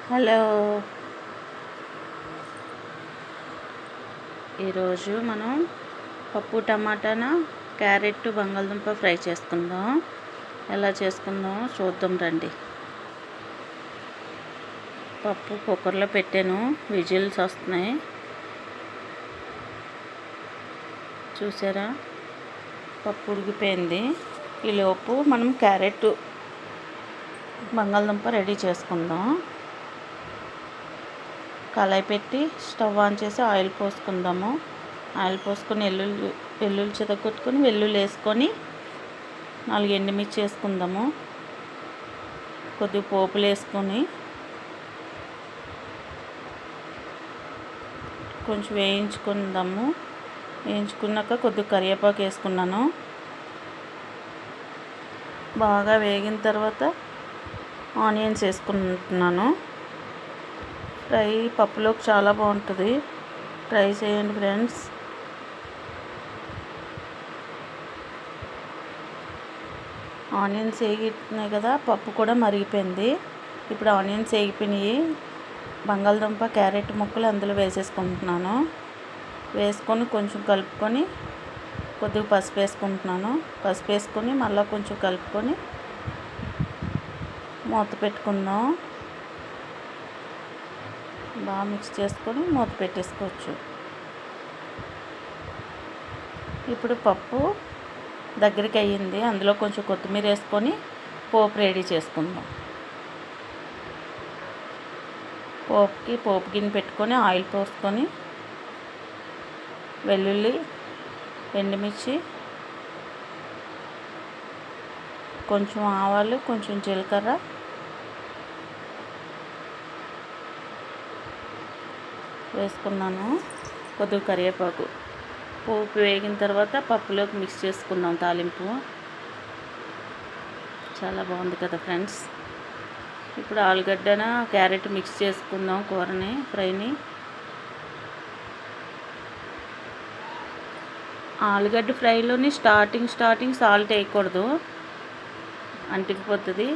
Hello, ఈరోజు మనం పప్పు టమాటాన క్యారెట్ బంగాళదుంప ఫ్రై చేసుకుందాం. ఎలా చేసుకుందాం చూద్దాం రండి. పప్పు కుక్కర్లో పెట్టాను, విజిల్స్ వస్తున్నాయి చూసారా. పప్పు ఉడికిపోయింది. ఈలోపు మనం క్యారెట్ బంగాళదుంప రెడీ చేసుకుందాం. కళాయి పెట్టి స్టవ్ ఆన్ చేసి ఆయిల్ పోసుకుందాము. ఆయిల్ పోసుకొని వెల్లుల్లి చితగొట్టుకొని వెల్లుల్లి వేసుకొని 4 ఎండుమిర్చి వేసుకుందాము. కొద్దిగా పోపులు వేసుకొని కొంచెం వేయించుకుందాము. వేయించుకున్నాక కొద్దిగా కరివేపాకు వేసుకున్నాను. బాగా వేగిన తర్వాత ఆనియన్స్ వేసుకుంటున్నాను. ఫ్రై పప్పులోకి చాలా బాగుంటుంది, ట్రై చేయండి ఫ్రెండ్స్. ఆనియన్స్ వేగినాయి కదా, పప్పు కూడా మరిగిపోయింది. ఇప్పుడు ఆనియన్స్ వేగిపోయినాయి. బంగాళదుంప క్యారెట్ ముక్కలు అందులో వేసేసుకుంటున్నాను. వేసుకొని కొంచెం కలుపుకొని కొద్దిగా పసుపు వేసుకుంటున్నాను. పసుపు వేసుకొని మళ్ళీ కొంచెం కలుపుకొని మూత పెట్టుకుందాం. బాగా మిక్స్ చేసుకొని మూత పెట్టేసుకోవచ్చు. ఇప్పుడు పప్పు దగ్గరికి అయ్యింది. అందులో కొంచెం కొత్తిమీర వేసుకొని పోపు రెడీ చేసుకుందాం. పోపు గిన్నె పెట్టుకొని ఆయిల్ పోసుకొని వెల్లుల్లి, ఎండుమిర్చి, కొంచెం ఆవాలు, కొంచెం జీలకర్ర వేసుకున్నాను. కొద్దిగా కరివేపాకు. పోపు వేగిన తర్వాత పప్పులోకి మిక్స్ చేసుకుందాం. తాలింపు చాలా బాగుంది కదా ఫ్రెండ్స్. ఇప్పుడు ఆలుగడ్డన క్యారెట్ మిక్స్ చేసుకుందాం. కూరని ఫ్రైని. ఆలుగడ్డ ఫ్రైలోని స్టార్టింగ్ సాల్ట్ వేయకూడదు, అంటికిపోతుంది.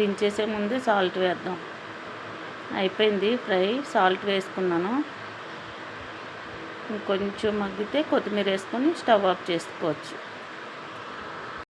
దించేసే ముందే సాల్ట్ వేద్దాం. అయిపోయింది ఫ్రై. సాల్ట్ వేసుకున్నాను. ఇంకొంచెం మగ్గితే కొత్తిమీర వేసుకొని స్టవ్ ఆఫ్ చేసుకోవచ్చు.